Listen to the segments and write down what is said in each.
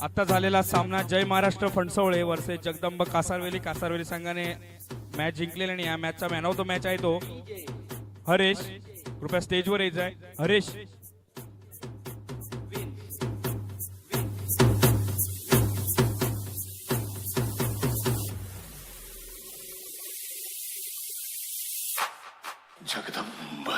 आता झालेला सामना जय महाराष्ट्र फणसवळे वर्सेस जगदंब कासारवेली. कासारवेली संघाने मॅच जिंकलेला आणि या मॅचचा मॅन ऑफ द मॅच आहे तो हरेश. कृपया स्टेजवर यायचं आहे हरेश. जगदंब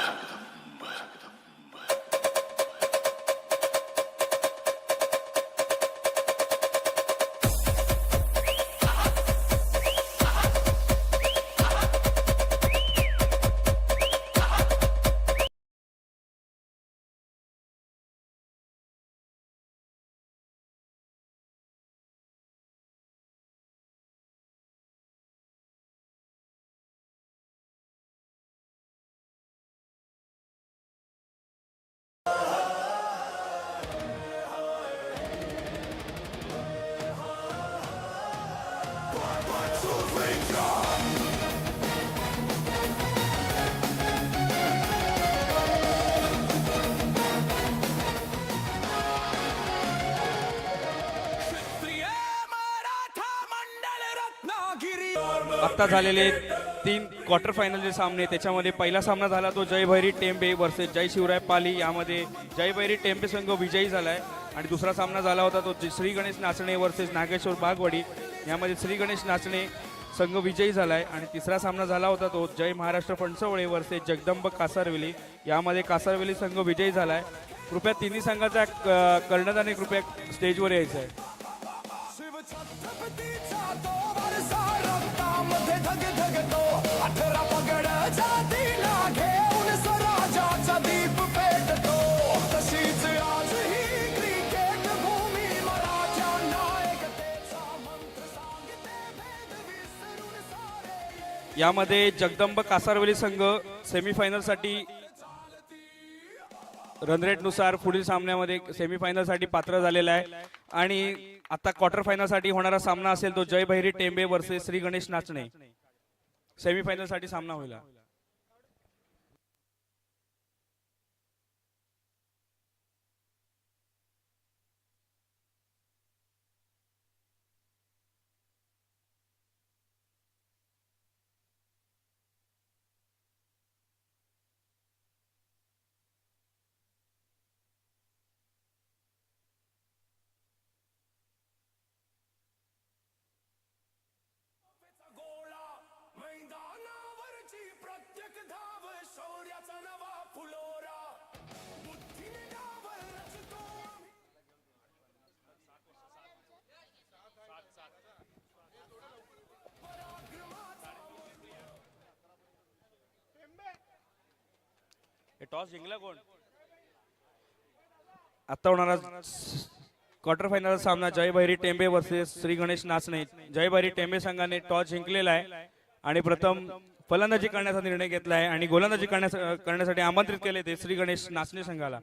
आता झालेले 3 क्वार्टर फायनलचे सामने त्याच्यामध्ये पहिला सामना झाला तो जय भैरी टेंबे वर्सेस जय शिवराय पाली. यामध्ये जय भैरी टेंबे संघ विजयी झालाय आणि दुसरा सामना झाला होता तो श्री गणेश नाचणे वर्सेस नागेश्वर बागवाडी. यामध्ये श्री गणेश नाचणे संघ विजयी झालाय आणि तिसरा सामना झाला होता तो जय महाराष्ट्र फणसवळे वर्सेस जगदंब कासारवेली. यामध्ये कासारवेली संघ विजयी झालाय. कृपया तिन्ही संघाचा कर्णधार कृपया स्टेजवर यायचं आहे. यामध्ये जगदंब कासारवेली संघ सेमीफायनलसाठी रनरेटनुसार पुढील सामन्यामध्ये सेमीफायनलसाठी पात्र झालेला आहे आणि आता क्वार्टर फायनलसाठी होणारा सामना असेल तो जय भैरी टेंबे वर्सेस श्री गणेश नाचणे. सेमीफायनलसाठी सामना होईल. टॉस जिंकला कोण? आता होणारा क्वार्टर फायनल सामना जय भैरी टेंबे वर्सेस श्री गणेश नाचणे. जय भैरी टेंबे संघाने टॉस जिंकलेला आहे आणि प्रथम फलंदाजी करण्याचा निर्णय घेतला आहे आणि गोलंदाजी करण्यासाठी आमंत्रित केले ते श्री गणेश नाचणे संघाला.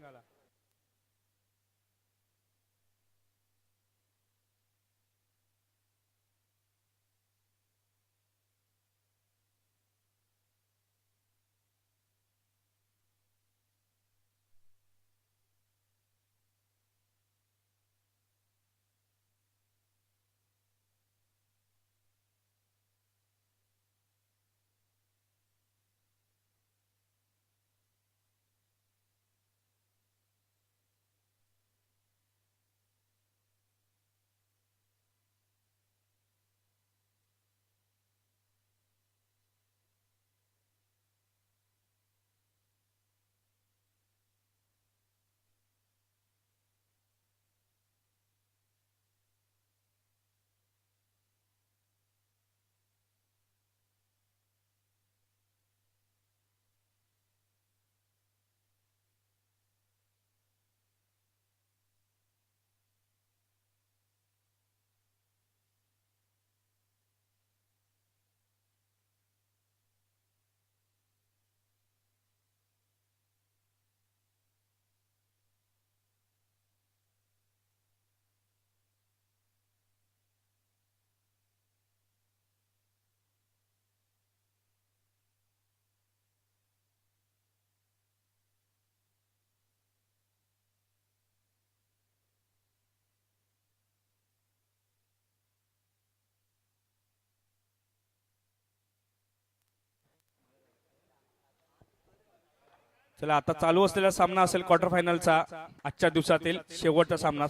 चला आता चालू असलेला सामना असेल क्वार्टर फायनलचा आजच्या दिवसातील शेवटचा सामना.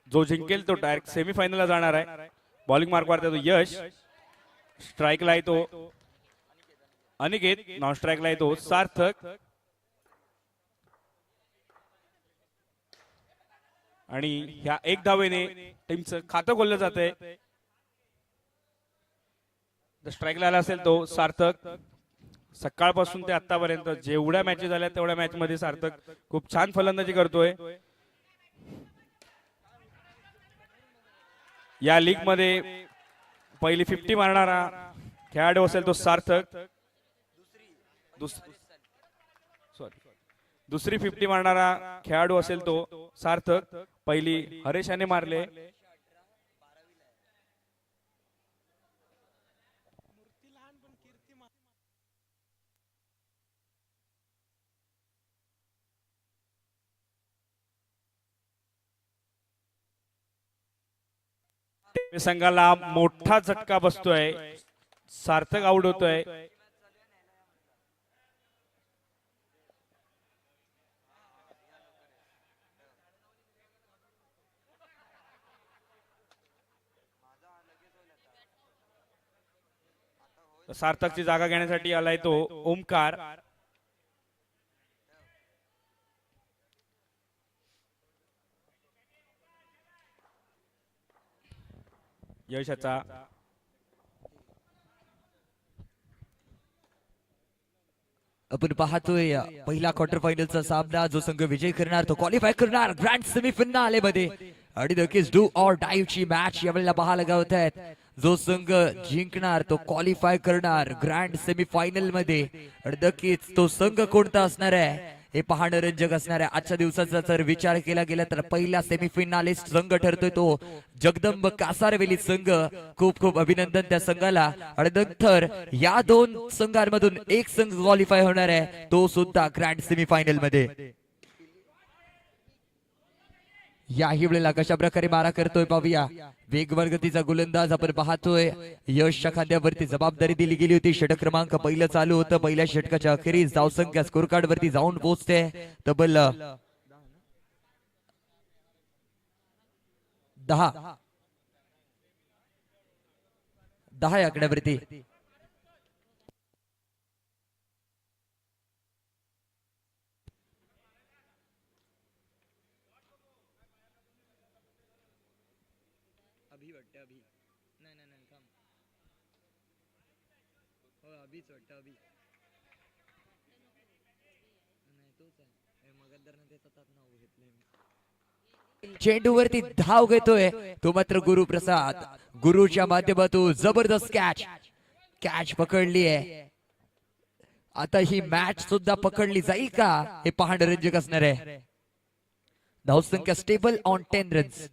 जो जिंकेल तो डायरेक्ट सेमीफायनलला जाणार आहे. बॉलिंग मार्क मारतो तो यश, स्ट्राईकला येतो अनिकेत, नॉन स्ट्राईकला येतो सार्थक आणि ह्या एक धावेने टीमचं खातं खोललं जातंय. स्ट्राईकला आला असेल तो सार्थक. सकाळपासून ते आतापर्यंत जेवढ्या मॅचेस झाल्या तेवढ्या मॅच मध्ये सार्थक खूप छान फलंदाजी करतोय. या लीग मध्ये पहिली 50 मारणारा खेळाडू असेल तो सार्थक. दुसरी 50 मारणारा खेळाडू असेल तो सार्थक. पहिली हरेश याने मारले. संघाला मोठा झटका बसतोय. सार्थक आउट होतोय. सार्थकची जागा घेण्यासाठी आलाय तो ओमकार. यशाचा आपण पाहतोय पहिला क्वार्टर फायनलचा सामना. जो संघ विजय करणार तो क्वालिफाय करणार ग्रँड सेमीफायनल मध्ये. आणि नक्कीच डू ऑर डाईव्ह ची मॅच यावेळेला पाहायला गावत आहेत. जो संघ जिंकणार तो क्वालिफाय करणार ग्रँड सेमीफायनल मध्ये. आणि नक्कीच तो संघ कोणता असणार आहे हे पाहणं रंजक असणार आहे. आजच्या दिवसाचा जर विचार केला गेला तर पहिला सेमीफायनालिस्ट संघ ठरतोय तो जगदंब कासारवेली संघ. खूप खूप अभिनंदन त्या संघाला. आणि नंतर या दोन संघांमधून एक संघ क्वालिफाय होणार आहे तो सुद्धा ग्रँड सेमीफायनल मध्ये. याही वेळेला कशा प्रकारे मारा करतोय पाहूया. वेगवान गतीचा गोलंदाज आपण पाहतोय. यशच्या खांद्यावरती जबाबदारी दिली गेली होती. षटक क्रमांक पहिलं चालू होतं. पहिल्या षटकाच्या अखेरीस धावसंख्या स्कोर कार्ड वरती जाऊन पोहोचते तब्बल 10 या आकड्यावरती. चेंडूवरती धाव घेतोय तो मात्र गुरुप्रसाद. गुरुच्या माध्यमातून जबरदस्त कॅच पकडली आहे. आता ही मॅच सुद्धा पकडली जाईल का हे पाहणं रंजक असणार आहे. धावसंख्या स्टेबल ऑन 10 रन्स.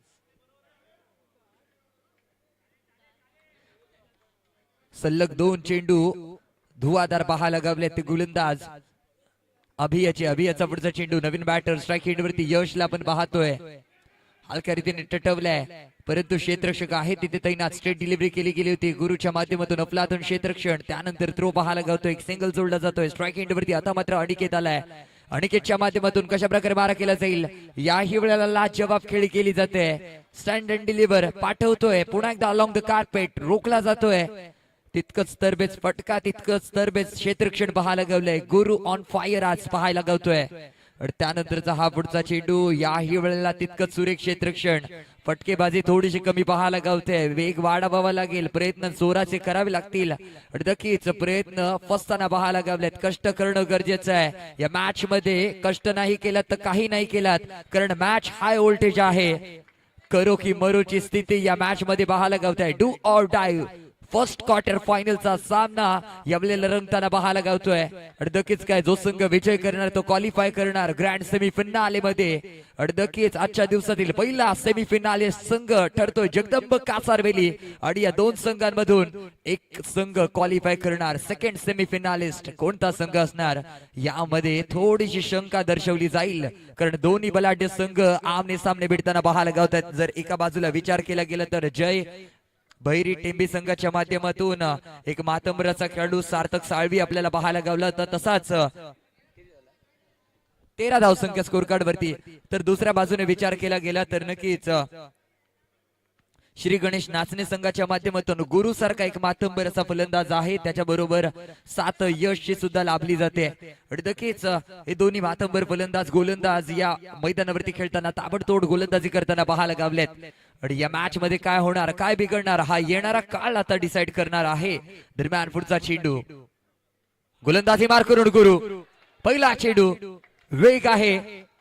सलग 2 चेंडू धुवाधार पाहायला गावले ते गोलंदाज अभियाचा पुढचा चेंडू. नवीन बॅटर स्ट्राईक एंडवरती यशला आपण पाहतोय. हलक्या रीतीने टटवलाय परंतु क्षेत्ररक्षक आहे तिथे तैनात. स्ट्रेट डिलिव्हरी केली गेली होती गुरुच्या माध्यमातून. अफलातून क्षेत्ररक्षण. त्यानंतर थ्रो पाहायला गावतोय. एक सिंगल जोडला जातोय स्ट्राईक एंडवरती. आता मात्र अनिकेत आलाय. अनिकेतच्या माध्यमातून कशा प्रकारे मारा केला जाईल याही वेळेला लाजवाब खेळी केली जाते. स्टँड अँड डिलिव्हर पाठवतोय पुन्हा एकदा अलॉंग द कार्पेट. रोखला जातोय. तितकंच तरबेज फटका, तितकंच तरबेज क्षेत्ररक्षण पाहायला गावलंय. गुरु ऑन फायर आज पाहायला गावतोय. त्यानंतरचा हा पुढचा चेंडू. याही वेळेला तितकंच सुरेख क्षेत्ररक्षण. फटकेबाजी थोडीशी कमी पाहायला गावते. वेग वाढवावा लागेल. प्रयत्न जोराचे करावे लागतील. नक्कीच प्रयत्न फसताना पाहायला गावलेत. कष्ट करणं गरजेचं आहे या मॅच मध्ये. कष्ट नाही केलात तर काही नाही केलात कारण मॅच हाय व्होल्टेज आहे. करो की मरोची स्थिती या मॅच मध्ये पाहायला गावते. Do or die first quarter फायनलचा सामना यावेळेला रंगताना पाहायला गावतोय. नक्कीच काय जो संघ विजय करणार तो क्वालिफाय करणार ग्रँड सेमीफायनाले मध्ये. नक्कीच आजच्या दिवसातील पहिला सेमीफायनाले संघ ठरतोय जगदंब कासारवेली. आणि या दोन संघांमधून एक संघ क्वालिफाय करणार. सेकंड सेमीफायनालिस्ट कोणता संघ असणार यामध्ये थोडीशी शंका दर्शवली जाईल कारण दोन्ही बलाढ्य संघ आमने सामने भिडताना पाहायला गावतात. जर एका बाजूला विचार केला गेला तर जय भैरी टेंबी संघाच्या माध्यमातून एक मातंबराचा खेळाडू सार्थक साळवी आपल्याला पाहायला गावला. तर तसाच 13 धावसंख्या स्कोर कार्ड वरती. तर दुसऱ्या बाजूने विचार केला गेला तर नक्कीच श्री गणेश नाचणे संघाच्या माध्यमातून गुरु सारखा एक मातंबर असा फलंदाज आहे, त्याच्याबरोबर 7 यशची सुद्धा लाभली जाते. आणि नक्कीच हे दोन्ही मातंबर फलंदाज गोलंदाज या मैदानावरती खेळताना ताबडतोड गोलंदाजी करताना पाहायला गावलेत. आणि या मॅच मध्ये काय होणार, काय बिघडणार, हा येणारा काळ आता डिसाइड करणार आहे. दरम्यान पुढचा चेंडू गोलंदाजी मार करून गुरु, पहिला चेंडू, वेग आहे,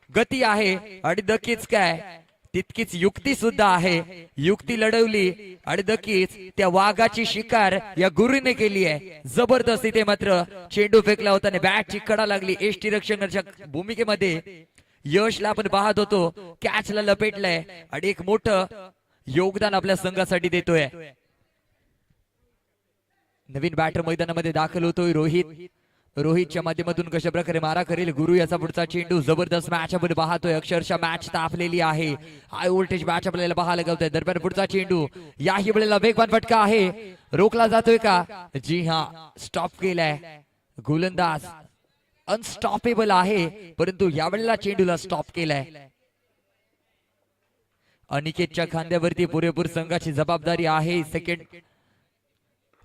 गती आहे आणि नक्कीच काय तितकीच युक्ती सुद्धा आहे. युक्ती लढवली आणि नक्कीच त्या वाघाची शिकार या गुरुने केली आहे. जबरदस्त इथे मात्र चेंडू फेकला होता आणि बॅटची कडा लागली. एष्टी रक्षकाच्या भूमिकेमध्ये यशला आपण पाहत होतो, कॅचला लपेटलंय आणि एक मोठं योगदान आपल्या संघासाठी देतोय. नवीन बॅटर मैदानामध्ये दाखल होतोय रोहित. रोहितच्या माध्यमातून कशा प्रकारे मारा करेल गुरु याचा पुढचा चेंडू. जबरदस्त मॅच आपण पाहतोय, अक्षरशः मॅच तापलेली आहे. हाय व्होल्टेज मॅच आपल्याला पाहायला गावतोय. दरम्यान पुढचा चेंडू, याही वेळेला वेगवान फटका आहे, रोखला जातोय का? जी हा, स्टॉप केलाय गोलंदाज. अनस्टॉपेबल आहे, परंतु यावेळेला चेंडूला स्टॉप केलाय. अनिकेतच्या खांद्यावरती पुरेपूर संघाची जबाबदारी आहे. सेकंड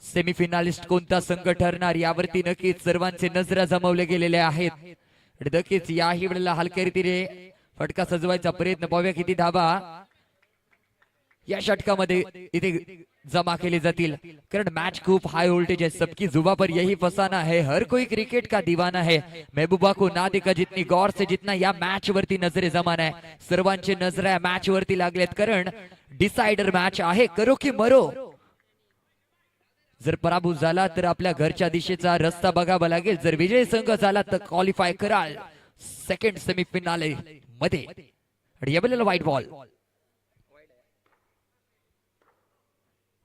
सेमीफिनालिस्ट कोणता संघ ठरणार यावरती नक्कीच सर्वांचे नजरा जमवले गेलेले आहेत. नक्कीच याही वेळेला हलक्या रीतीने फटका सजवायचा प्रयत्न, पाहूया किती धाबा या षटकामध्ये इथे जमा केले जातील. कारण मॅच खूप हाय व्होल्टेज है, सबकी जुबा पर यही फसाना है, हर कोई क्रिकेट का दीवाना है, महबूबा को ना देखा जितनी गौर से जितना या मॅच वरती नजरे जमाना है. सर्वांचे नजरा मॅच वरती लागलेत, कारण डिसाइडर मॅच आहे, करो की मरो. जर पराभूत झाला तर आपल्या घरच्या दिशेचा रस्ता बघावा लागेल. जर विजय संघ झाला तर क्वालिफाय कराल सेकंड सेमीफिनाले मध्ये. आणि यावेळेला व्हाईट बॉल,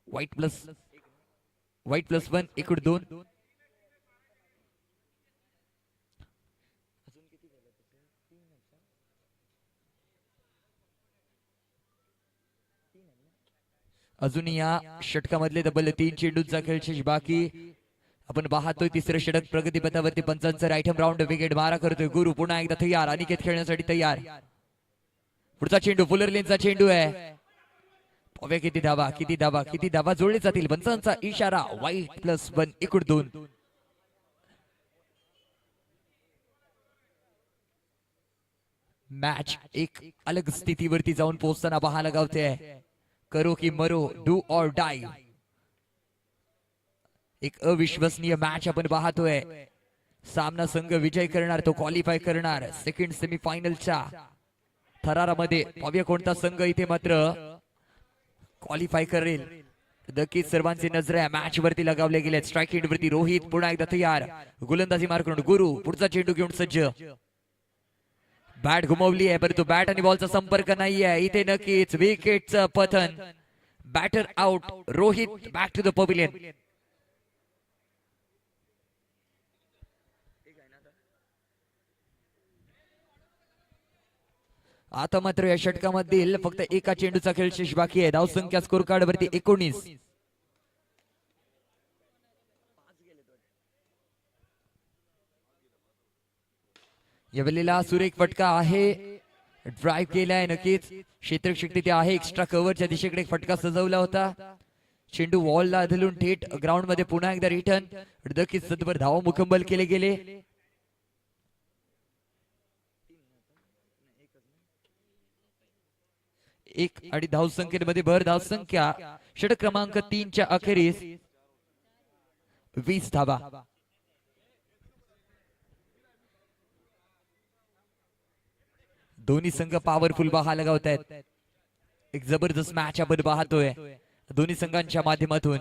व्हाईट प्लस 1 इकडे 2. अजून या षटकामधले तब्बल 3 चेंडूंचा खेळ शेष बाकी. आपण पाहतोय तिसरं षटक प्रगतीपथावरती. पंचांचा रायटम राऊंड विकेट मारा करतोय गुरु. पुन्हा एकदा तयार, अनिकेत खेळण्यासाठी तयार. पुढचा चेंडू फुलर लेनचा चेंडू आहे. पाहूया किती धावा, किती धावा, किती धावा जोडले जातील. पंचांचा इशारा, व्हाईट प्लस 1 इकडे 2. मॅच एक अलग स्थितीवरती जाऊन पोहोचताना पाहायला गावते. करो की मरो, डू ऑर डाय. एक अविश्वसनीय मॅच आपण पाहतोय. सामना संघ विजय करणार, तो क्वालिफाय करणार सेकंड सेमीफायनलच्या थरारामध्ये. पाहूया कोणता संघ इथे मात्र क्वालिफाय करेल. नक्कीच सर्वांची नजर मॅच वरती लगावले गेले. स्ट्राईक एंड वरती रोहित पुन्हा एकदा तयार, गोलंदाजी मार करून गुरु. पुढचा चेंडू घेऊन सज्ज. बॅट घुमवली आहे, परंतु बॅट आणि बॉलचा संपर्क नाहीये इथे. नक्कीच विकेटचं पतन. Batter out. Rohit back to the pavilion. आता मात्र या षटकामधील फक्त एका चेंडूचा खेळ शेष बाकी आहे. धावसंख्या स्कोर कार्ड वरती 19. यावेळेला सुरेख फटका आहे, ड्राईव्ह केलाय. नक्कीच क्षेत्ररक्षक तिथे आहे. एक्स्ट्रा कव्हरच्या दिशेकडे फटका सजवला होता. चेंडू वॉलला धरून थेट ग्राउंड मध्ये पुन्हा एकदा रिटर्न. नक्कीच सतवर धाव मुकंमल केले गेले. एक आणि धावसंख्येमध्ये भर. धावसंख्या षटक क्रमांक 3 च्या अखेरीस 20 धावा. दोन्ही संघ पॉवरफुल पाहायला गावत आहेत. एक जबरदस्त मॅच आपण पाहतोय दोन्ही संघांच्या माध्यमातून.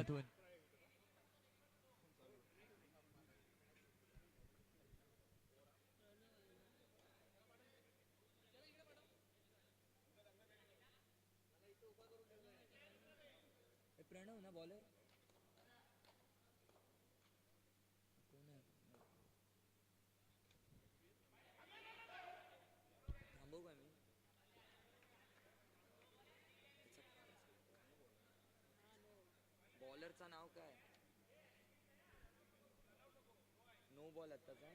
बॉलरचं नाव काय? नो बॉल आताचा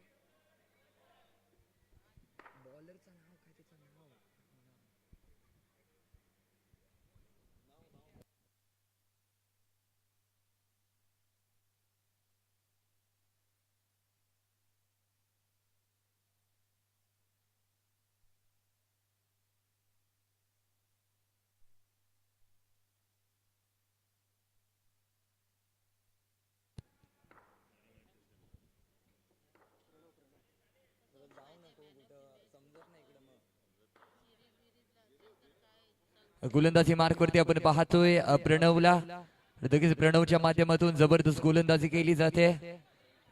गोलंदाजी मार्कवरती आपण पाहतोय प्रणवला. नक्कीच प्रणवच्या माध्यमातून जबरदस्त गोलंदाजी केली जाते.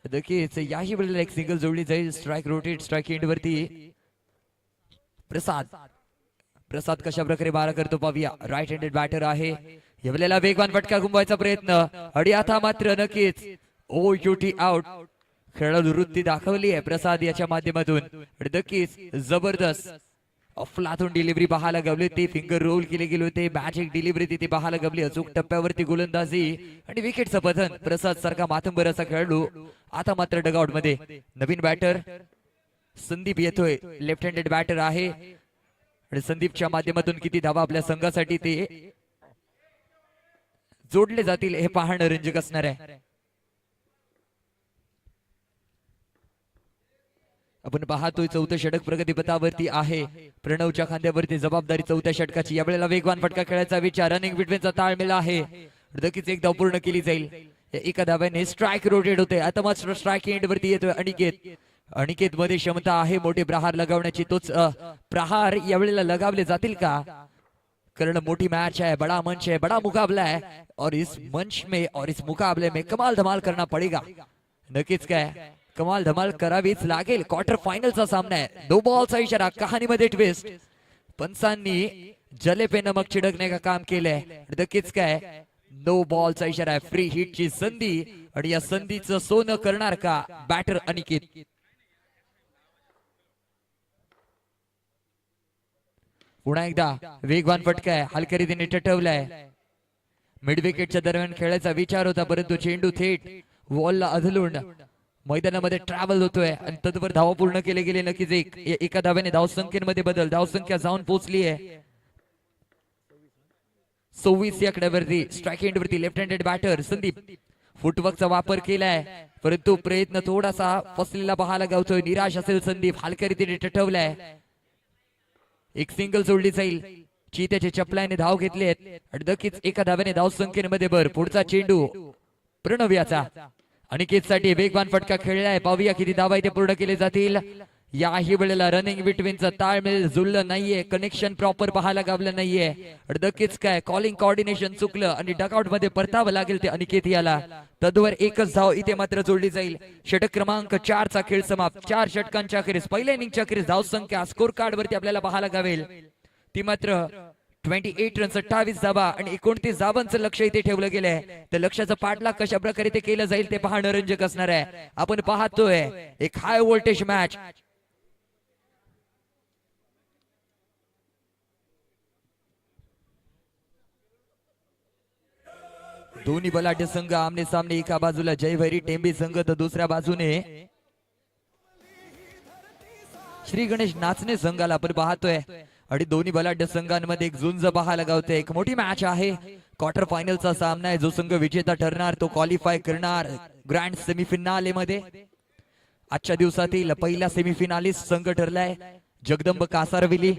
नक्कीच याही वेळेला एक सिंगल जोडली जाईल. स्ट्राईक रोटेट स्ट्राईक एंड वरती प्रसाद. प्रसाद कशा प्रकारे मारा करतो पाहूया. राईट हँडेड बॅटर आहे. या वेळेला वेगवान फटका घुमवायचा प्रयत्न आणि आता मात्र नक्कीच ओ युटी आउट. खेळाडू वृत्ती दाखवली आहे प्रसाद याच्या माध्यमातून. नक्कीच जबरदस्त अफलातून डिलिव्हरी पाहायला गवली होती. फिंगर रोल केले गेले होते. मॅजिक डिलिव्हरी तिथे पाहायला गवली. अचूक टप्प्यावरती गोलंदाजी आणि विकेटचं पतन. प्रसाद सारखा मातंबर असा खेळाडू आता मात्र डगआउट मध्ये. नवीन बॅटर संदीप येतोय. लेफ्ट हँडेड बॅटर आहे आणि संदीपच्या माध्यमातून किती धावा आपल्या संघासाठी ते जोडले जातील हे पाहणं रंजक असणार आहे. आपण पाहतोय चौथं षटक प्रगतीपथावरती आहे. प्रणवच्या खांद्यावरती जबाबदारी चौथ्या षटकाची. यावेळेला वेगवान फटका खेळायचा विचार. रनिंग बिटवीनचा ताळमेळ आहे. नक्कीच एक धाव पूर्ण केली जाईल. एका धाव्याने स्ट्राईक रोटेट होते. आता मात्र स्ट्राईक एंड वरती येतोय अनिकेत. अनिकेत मध्ये क्षमता आहे मोठे प्रहार लगावण्याची. तोच प्रहार यावेळेला लगावले जातील का? कारण मोठी मैच है, बड़ा मंच है, बड़ा मुकाबला है और इस मंच में और इस मुकाबले में कमाल धमाल करना पड़ेगा. नक्कीच काय कमाल धमाल करावीच लागेल. क्वार्टर फायनलचा सामना आहे. 2 बॉलचा इशारा. कहाणीमध्ये ट्विस्ट. पंचांनी जले पे नमक छिडकने का काम केलंय. नक्कीच काय 2 बॉलचा इशारा आहे. फ्री हिटची संधी आणि या संधीचं सोनं करणार का बॅटर अनिकेत? पुन्हा एकदा वेगवान फटका आहे. हलक्या रीतीने टटवलाय. मिड विकेटच्या दरम्यान खेळायचा विचार होता परंतु चेंडू थेट वॉलला अधलून मैदानामध्ये ट्रॅव्हल होतोय आणि तत्पर धावा पूर्ण केले गेले. नक्कीच एका धाव्याने धावसंख्येमध्ये बदल. धावसंख्या जाऊन पोहोचली आहे 26 या आकड्यावरती. स्ट्राईक एंड वरती लेफ्ट हँडेड बॅटर संदीप. फुटवर्कचा वापर केलाय परंतु प्रयत्न थोडासा फसलेला पाहायला गावतोय. निराश असेल संदीप. हलक्या रीतीने टटवलाय. एक सिंगल जोडली जाईल. चित्याच्या चपलाने धाव घेतले आणि नक्कीच एका धाव्याने धावसंख्येमध्ये भर. पुढचा चेंडू प्रणव याचा. अनिकेतसाठी वेगवान फटका खेळलाय. पाहूया किती धावा इथे पूर्ण केले जातील. याही वेळेला रनिंग बिटवीनचा ताळमेळ जुळलं नाहीये. कनेक्शन प्रॉपर पाहायला गावलं नाहीये. नक्कीच काय कॉलिंग कॉर्डिनेशन चुकलं आणि डकआउट मध्ये परतावं लागेल ते अनिकेत याला. तद्वर एकच धाव इथे मात्र जोडली जाईल. षटक क्रमांक 4 चा खेळ समाप्त. 4 षटकांच्या अखेरीस पहिल्या इनिंगच्या अखेरीस धावसंख्या स्कोर कार्ड वरती आपल्याला पाहायला गावेल ती मात्र 28 रन्स 28 धावा आणि 29 धावांचं लक्ष इथे ठेवलं गेलंय. त्या लक्ष्याचं पाठलाग कशा प्रकारे ते केलं जाईल ते पाहणं रंजक असणार आहे. आपण पाहतोय एक हाय व्होल्टेज मॅच. दोन्ही बलाढ्य संघ आमने सामने. एका बाजूला जयभैरी टेंबे संघ तर दुसऱ्या बाजूने श्री गणेश नाचणे संघाला आपण पाहतोय. आणि दोन्ही बलाढ्य संघांमध्ये एक झुंज पाहायला गावते. एक मोठी मॅच आहे. क्वार्टर फायनलचा सामना आहे. जो संघ विजेता ठरणार तो क्वालिफाय करणार ग्रँड सेमीफिनाले मध्ये. आजच्या दिवसातील पहिला सेमीफिनालिस्ट संघ ठरलाय जगदंब कासारविली.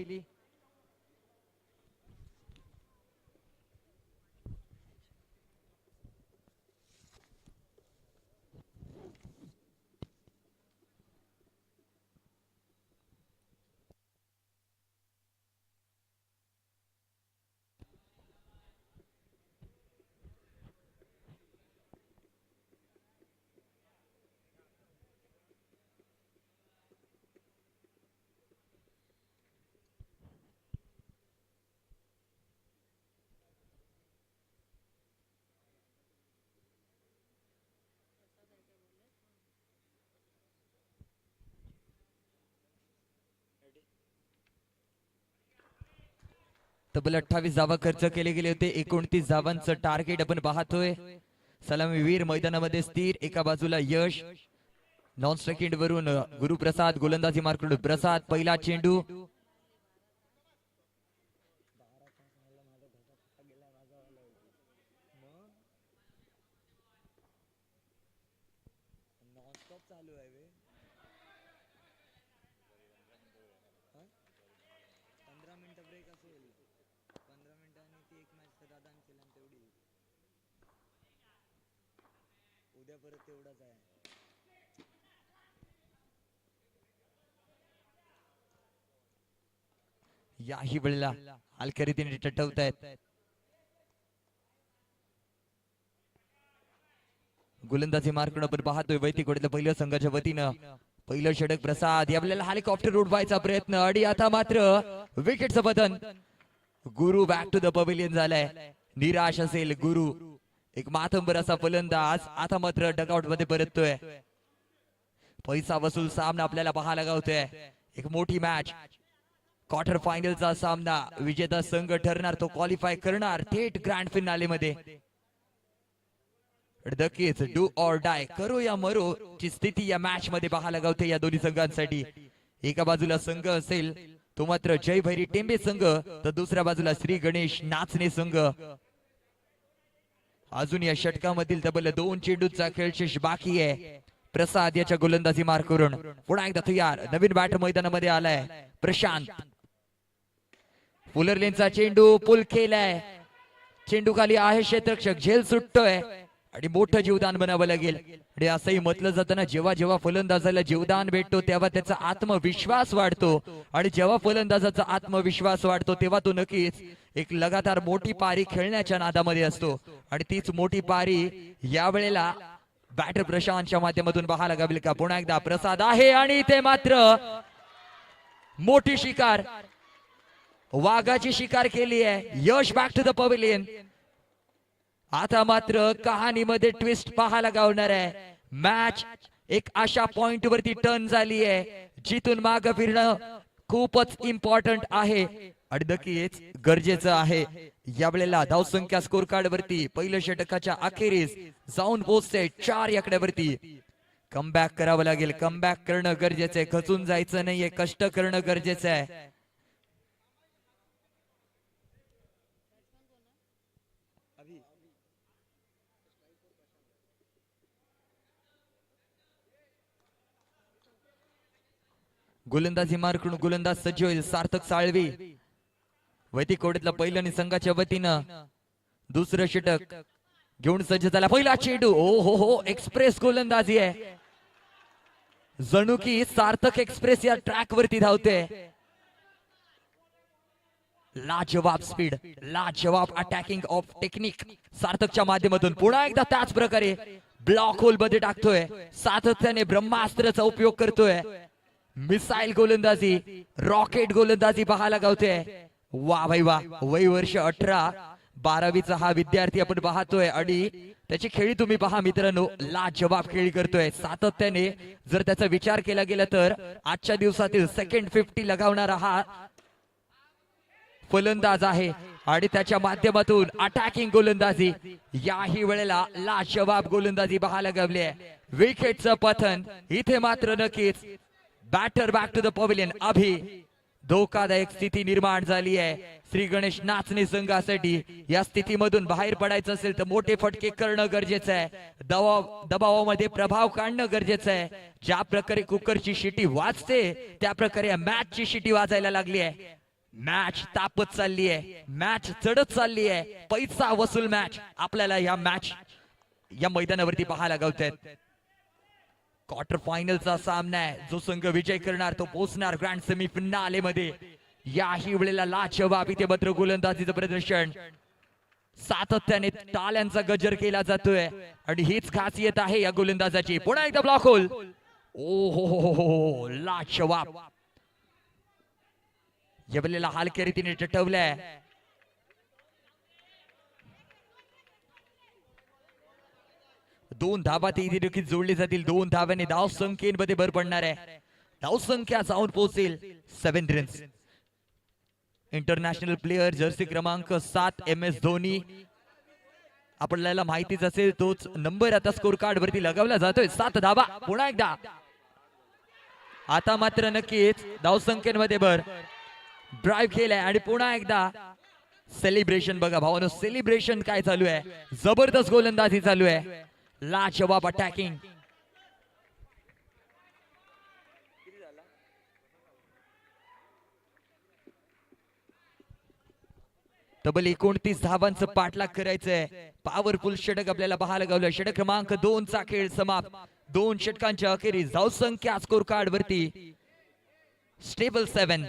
तब्बल 28 धावा खर्च केले गेले होते. 29 धावांचं टार्गेट आपण पाहतोय. सलामीवीर मैदानामध्ये स्थिर. एका बाजूला यश नॉन स्ट्राईक वरून गुरुप्रसाद गोलंदाजी मार्कडून प्रसाद पहिला चेंडू याही वेळेला हलक्या रीतीने टटवतायत गोलंदाजी मार्कडून आपण पाहतोय वैतिकोडीतल्या पहिल्या संघाच्या वतीनं पहिलं षटक प्रसाद यावेळेला हेलिकॉप्टर उडवायचा प्रयत्न आणि आता मात्र विकेटचं पतन. गुरु बॅक टू द पवेलियन झालाय. निराश असेल गुरु, एक मातंबर असा फलंदाज आता मात्र डकआउट मध्ये परततोय. पैसा वसूल सामना आपल्याला पाहायला गावतोय. एक मोठी मॅच, क्वार्टर फायनलचा सामना. विजेता संघ ठरणार, तो क्वालिफाय करणार थेट ग्रँड फिनाले मध्ये. नक्कीच डू ऑर डाय, करो या मरो ची स्थिती या मॅच मध्ये पाहायला गावते या दोन्ही संघांसाठी. एका बाजूला संघ असेल तो मात्र जय भैरी टेंबे संघ, तर दुसऱ्या बाजूला श्री गणेश नाचणे संघ. अजून या षटकामधील तब्बल 2 चेंडूचा खेळशेष बाकी आहे. प्रसाद याच्या गोलंदाजी मार करून पुन्हा एकदा तयार. नवीन बॅटर मैदानामध्ये आलाय प्रशांत. फुलर लेनचा चेंडू पुल केलाय. चेंडू खाली आहे क्षेत्ररक्षक, झेल सुटतोय आणि मोठं जीवदान बनावं लागेल. आणि असंही म्हटलं जातं ना, जेव्हा जेव्हा फलंदाजाला जीवदान भेटतो तेव्हा त्याचा आत्मविश्वास वाढतो. आणि जेव्हा फलंदाजाचा आत्मविश्वास वाढतो तेव्हा तो नक्कीच एक लगातार मोठी पारी खेळण्याच्या नादामध्ये असतो. आणि तीच मोठी पारी या वेळेला बॅटर प्रशांतच्या माध्यमातून पाहायला लागेल का. पुन्हा एकदा प्रसाद आहे आणि ते मात्र मोठी शिकार, वाघाची शिकार केली आहे. यश बॅक टू द पवेलियन. आता मात्र कहाणीमध्ये ट्विस्ट पाहायला गावणार आहे. मॅच एक अशा पॉइंट वरती टर्न झाली आहे जिथून माग फिरणं खूपच इम्पॉर्टंट आहे आणि नक्कीच गरजेचं आहे. या वेळेला धावसंख्या स्कोर कार्ड वरती पहिल्या षटकाच्या अखेरीस जाऊन पोहोचते 4 आकड्यावरती. कमबॅक करावं लागेल. कमबॅक करणं गरजेचं आहे. खचून जायचं नाहीये, कष्ट करणं गरजेचं आहे. गोलंदाजी मार्कडून गोलंदाज सज्ज होईल सार्थक साळवी. वैतिकोडीतला पहिलं आणि संघाच्या वतीनं दुसरं षटक घेऊन सज्ज झाला. पहिला चेंडू, ओ हो हो, एक्सप्रेस गोलंदाजी आहे. जणू की सार्थक एक्सप्रेस या ट्रॅक वरती धावते. लाजवाब स्पीड, लाजवाब अटॅकिंग ऑफ टेक्निक सार्थकच्या माध्यमातून पुन्हा एकदा त्याच प्रकारे ब्लॉक होल मध्ये टाकतोय. सातत्याने ब्रह्मास्त्राचा उपयोग करतोय. मिसाईल गोलंदाजी, रॉकेट गोलंदाजी पाहायला गावते. वा भाई वा. वय वर्ष 18, 12वीचा हा विद्यार्थी आपण पाहतोय आणि त्याची खेळी तुम्ही पहा मित्रांनो, लाजवाब खेळी करतोय. सातत्याने जर त्याचा विचार केला गेला तर आजच्या दिवसातील सेकंड 50 लगावणारा हा फलंदाज आहे आणि त्याच्या माध्यमातून अटॅकिंग गोलंदाजी. याही वेळेला लाजवाब गोलंदाजी पाहायला गावली आहे. विकेटचं पतन इथे मात्र नक्कीच batter back to the pavilion. अभि धोकादायक स्थिती निर्माण झाली आहे श्री गणेश नाचणे संघासाठी. या स्थितीमधून बाहेर पडायचं असेल तर मोठे फटके करणं गरजेचं आहे. दबावामध्ये प्रभाव काढणं गरजेचं आहे. ज्या प्रकारे कुकरची शिटी वाजते त्या प्रकारे मॅचची शिटी वाजायला लागली आहे. मॅच तापत चालली आहे, मॅच चढत चालली आहे. पैसा वसूल मॅच आपल्याला या मॅच या मैदानावरती पाहायला गावतात. क्वार्टर फायनलचा सामना आहे. जो संघ विजय करणार तो पोहोचणार ग्रँड सेमी फिनाले मध्ये. याही वेळेला लाजवाब इथे मात्र गोलंदाजीचं प्रदर्शन. सातत्याने टाळ्यांचा गजर केला जातोय आणि हीच खासियत आहे या गोलंदाजाची. पुन्हा एकदा ब्लॉक होल. ओ हो, लाजवाब. या वेळेला हलक्या रीतीने टटवलंय. दोन धाबा ते इथे देखील जोडले जातील. 2 धाव्याने धाव संख्येमध्ये भर पडणार आहे. धाव संख्या जाऊन पोहोचेल 7 रन्स. इंटरनॅशनल प्लेयर जर्सी क्रमांक 7 MS धोनी. आपल्याला माहितीच असेल तोच नंबर आता स्कोर कार्ड वरती लगावला जातोय. 7 धाबा. पुन्हा एकदा आता मात्र नक्कीच धावसंख्येमध्ये भर ड्राईव्ह केलाय आणि पुन्हा एकदा सेलिब्रेशन बघा भावानो, सेलिब्रेशन काय चालू आहे, जबरदस्त गोलंदाजी चालू आहे, लाजवाब अटॅकिंग. तब्बल 29 धावांचं पाठलाग करायचंय. पॉवरफुल षटक आपल्याला पाहायला गावलं. षटक क्रमांक 2 चा खेळ समाप्त. 2 षटकांच्या अखेरीस धावसंख्या स्कोर कार्ड वरती स्टेबल 7.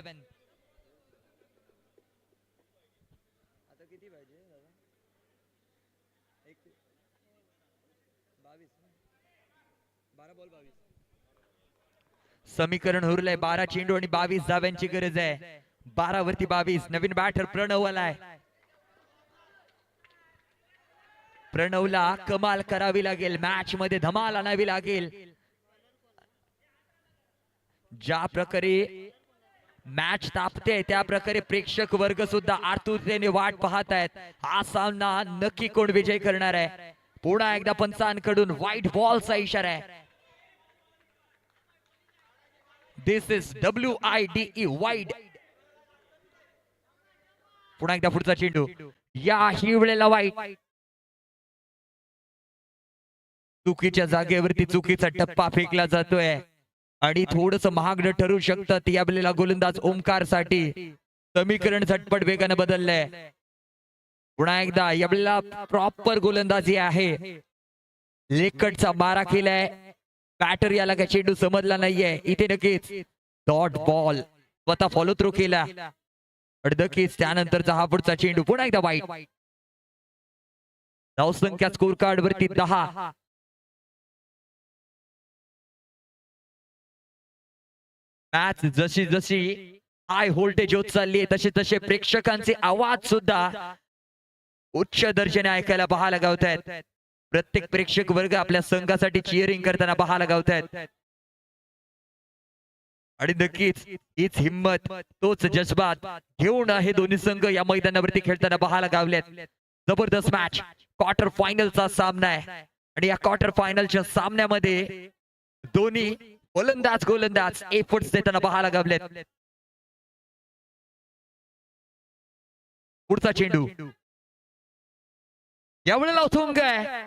समीकरण उरलंय 12 चेंडू आणि 22 धाव्यांची गरज आहे. 12 वरती 22. नवीन बॅटर प्रणव आलाय. प्रणवला कमाल करावी लागेल, मॅच मध्ये धमाल आणावी लागेल. ज्या प्रकारे मॅच तापते त्या प्रकारे प्रेक्षक वर्ग सुद्धा आतुरतेने वाट पाहत आहेत. हा सामना नक्की कोण विजय करणार आहे. पुन्हा एकदा पंचांकडून व्हाईट बॉलचा इशारा आहे. दिस इज WIDE वाईड. पुन्हा एकदा पुढचा चेंडू, याही वेळेला वाईट. चुकीच्या जागेवरती चुकीचा टप्पा फेकला जातोय आणि थोडस महागडं ठरू शकतं या वेळेला गोलंदाज ओमकार साठी. समीकरण झटपट वेगानं बदललंय. पुन्हा एकदा या वेळेला प्रॉपर गोलंदाजी आहे. लेकटचा मारा केलाय. बॅटर याला काय चेंडू समजला नाहीये. इथे नक्कीच डॉट बॉल स्वतः फॉलो थ्रू केला. नक्कीच त्यानंतरचा हा पुढचा चेंडू पुन्हा एकदा वाईट. धावसंख्या स्कोर कार्ड वरती 10. मॅच जशी जशी हाय व्होल्टेज होत चालली तसे तसे प्रेक्षकांचे आवाज सुद्धा उच्च दर्जाने ऐकायला पाहायला गावत आहेत. प्रत्येक प्रेक्षक वर्ग आपल्या संघासाठी चिअरिंग करताना पाहायला गावत आहेत. आणि नक्कीच हीच हिम्मत, तोच जज्बात घेऊन हे दोन्ही संघ या मैदानावरती खेळताना पाहायला गावलेत. जबरदस्त मॅच, क्वार्टर फायनलचा सामना आहे आणि या क्वार्टर फायनलच्या सामन्यामध्ये दोन्ही गोलंदाज एफर्ट्स देताना पाहायला गावलेत. पुढचा चेंडू यावेळेला उथुंग आहे.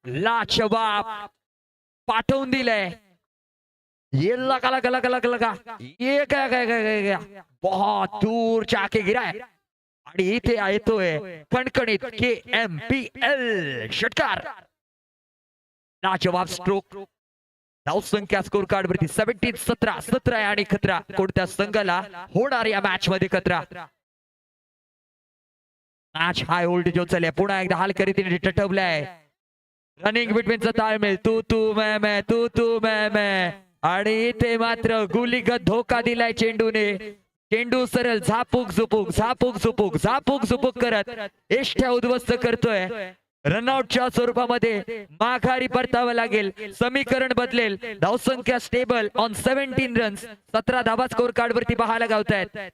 लाजवाब पाठवून दिलंय. ये लगा लगा लगा लगा लगा, ये काय काय काय काय बहुत दूर जाके गिरा है आणि इथे येतोय कणकणीत KMPL षटकार. लाजवाब स्ट्रोक. धावसंख्या स्कोर कार्ड वरती 17 आहे आणि खतरा. कोणत्या संघाला होणार या मॅच मध्ये खतरा. मॅच हाय व्होल्टेज होत चालले. पुन्हा एकदा हाल करीत टटवलाय. रनिंग बिटवीनचा ताळमेळ, तू तू मैं तू तू मैं. आणि इथे मात्र गुलीगत धोका दिलाय चेंडूने. चेंडू सरळ झापूक झुपूक करत एष्ट्या उद्ध्वस्त करतोय. रनआउटच्या स्वरूपामध्ये माघारी परतावं लागेल. समीकरण बदलेल. धावसंख्या स्टेबल ऑन 17 रन्स. 17 धावा स्कोर कार्ड वरती पाहायला गावत आहेत.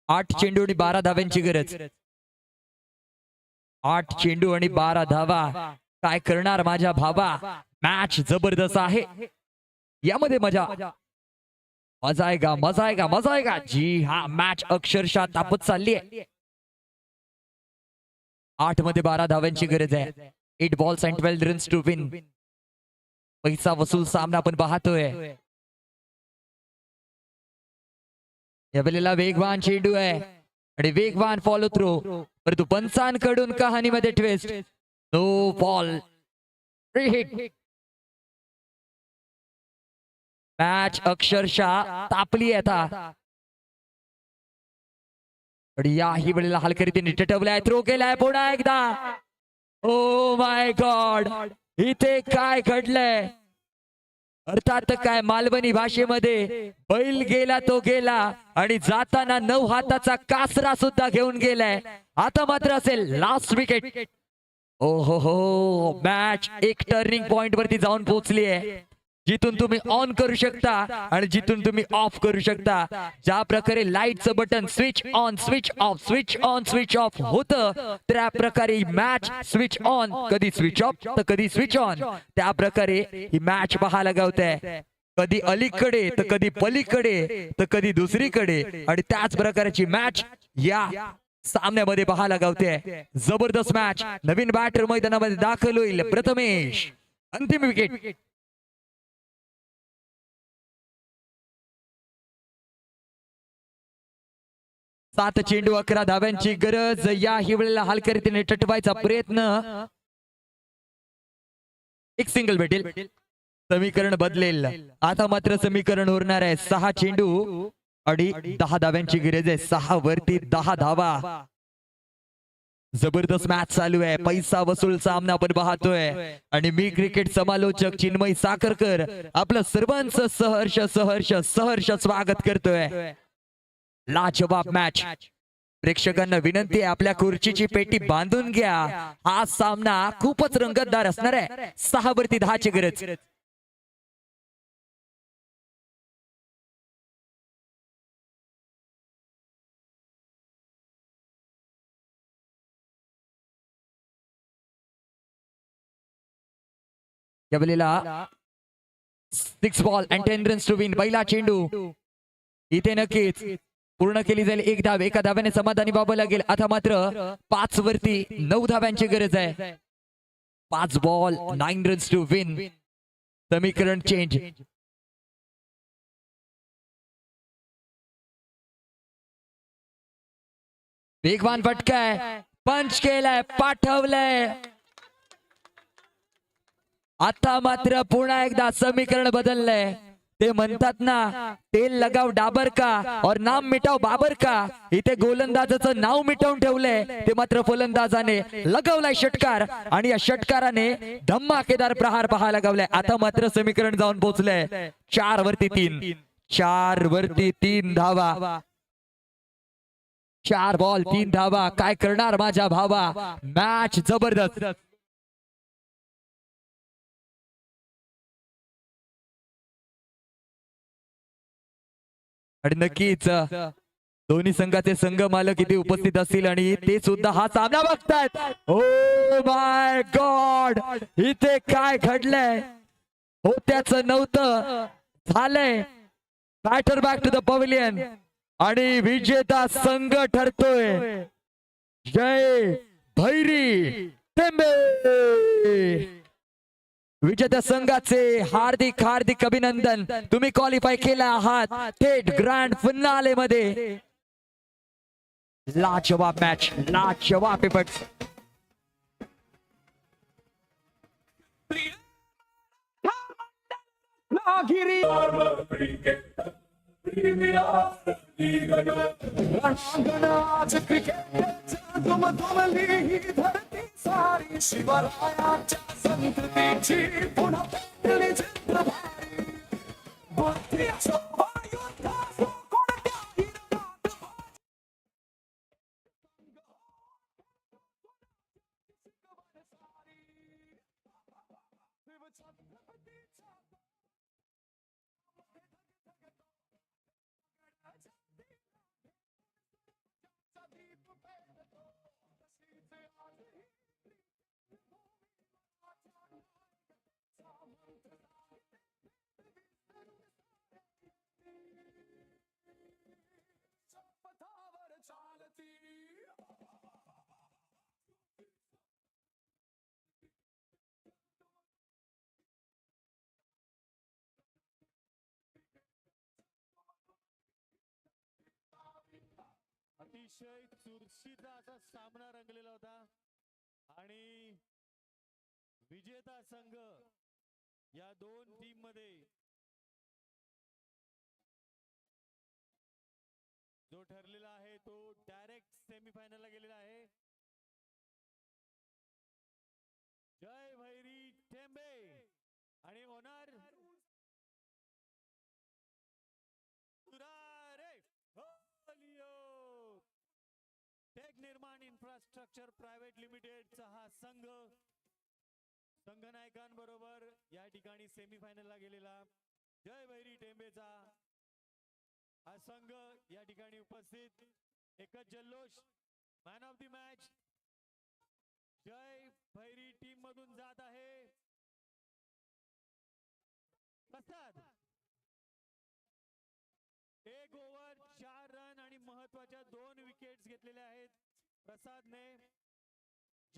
आठ चेंडू आणि 12 धाव्यांची गरज. 8 चेंडू आणि 12 धावा. काय करणार माझ्या भावा. मॅच जबरदस्त आहे. यामध्ये मजा आएगा. जी हा, मॅच अक्षरशः तापत चालली आहे. 8 मध्ये 12 धाव्यांची गरज आहे. 8 balls and 12 runs to win. पैसा वसूल सामना आपण पाहतोय. या वेळेला वेगवान चेंडू आहे आणि वेगवान फॉलो थ्रो. परंतु पंचांकडून कहाणीमध्ये twist. No ball, free hit. Match अक्षरशः तापली आता. आणि याही वेळेला हलकरीतीने टटवलाय. थ्रो केलाय पुन्हा एकदा. ओ माय गॉड, इथे काय घडलंय. अर्थात काय मालवणी भाषेमध्ये बैल गेला तो गेला आणि जाताना 9 हाताचा कासरा सुद्धा घेऊन गेलाय. आता मात्र असेल लास्ट विकेट. ओ हो मॅच एक टर्निंग पॉइंट वरती जाऊन पोहोचली आहे, जिथून तुम्ही ऑन करू शकता आणि जिथून तुम्ही ऑफ करू शकता. ज्या प्रकारे लाईटचं button switch on switch off switch on switch off होतं, त्या प्रकारे मॅच स्विच ऑन कधी स्विच ऑफ तर कधी स्विच ऑन, त्या प्रकारे ही मॅच पाहायला गावते. कधी अलीकडे तर कधी पलीकडे तर कधी दुसरीकडे, आणि त्याच प्रकारची मॅच या सामन्यामध्ये पाहायला गावते. जबरदस्त मॅच. नवीन बॅटर मैदानामध्ये दाखल होईल प्रथमेश. अंतिम विकेट. सात चेंडू 11 धाव्यांची गरज. या हिवळेला हलक्या रीतीने टटवायचा प्रयत्न. एक सिंगल भेटेल. समीकरण बदलेल. आता मात्र समीकरण होणार आहे 6 चेंडू आणि 10 धाव्यांची गरज आहे. 6 वरती 10 धावा. जबरदस्त मॅच चालू आहे. पैसा वसूल सामना आपण पाहतोय आणि मी क्रिकेट समालोचक चिन्मय साखरकर आपलं सर्वांचं सहर्ष सहर्ष सहर्ष स्वागत करतोय. लाजवाब मॅच. प्रेक्षकांना विनंती आहे आपल्या खुर्चीची पेटी बांधून घ्या. हा सामना खूपच रंगतदार असणार आहे. 6 वरती 10 ची गरज. या वेळेला 6 ball and 10 runs to win. पहिला चेंडू इथे नक्कीच पूर्ण केली जाईल. 1 धाव. एका धाव्याने समाधानी व्हावं लागेल. आता मात्र 5 वरती 9 धाव्यांची गरज आहे. 5 बॉल 9 रन्स टू विन. समीकरण चेंज. वेगवान फटकाय. पंच केलाय. पाठवलंय. आता मात्र पुन्हा एकदा समीकरण बदललंय. ते म्हणतात ना, तेल लगाव डाबर का और नाम मिटाव बाबर का. इथे गोलंदाजाचं नाव मिटवून ठेवलंय, ते मात्र फलंदाजाने लगावलाय षटकार आणि या षटकाराने धम्माकेदार प्रहार पाहायला गावलाय. आता मात्र समीकरण जाऊन पोहोचलंय 4 वरती 3. 4 वरती 3 धावा. 4 बॉल 3 धावा. काय करणार माझ्या भावा. मॅच जबरदस्त. आणि नक्कीच दोन्ही संघाचे संघ मालक इथे उपस्थित असतील आणि ते सुद्धा हा सामना बघतायत. ओ माय गॉड, इथे काय घडलंय. होत्याचं नव्हतं झालंय. Batter back to the pavilion आणि विजेता संघ ठरतोय जय भैरी टेंबे. विजेत्या संघाचे हार्दिक हार्दिक अभिनंदन. तुम्ही क्वालिफाय केला आहात थेट ग्रँड फिनाले मध्ये. लाजवाब मॅच. लाजवाब एफर्ट्स. सारी शिवरायाच्या संततीची पुन्हा पेटली चित्रभारी. बुद्धी शोभा युद्धासो कोणत्याही रणात पथावर चालती. अतिशय चुरशीचा असा सामना रंगलेला होता आणि विजेता संघ या 2 टीम मध्ये जो ठरलेला आहे तो डायरेक्ट सेमीफायनलला गेलेला आहे. जय भैरी टेंबे आणि ओनर इन्फ्रास्ट्रक्चर प्रायव्हेट लिमिटेडचा हा संघ संघनायकांबरोबर या ठिकाणी सेमीफायनलला गेलेला जय भैरी टेंबेचा हा संघ या ठिकाणी उपस्थित. एकच जल्लोष. Man of the match Jay Bhairi team मधून जात आहे प्रसाद. 1 ओव्हर 4 रन आणि महत्वाच्या 2 विकेट्स घेतलेल्या आहेत प्रसादने.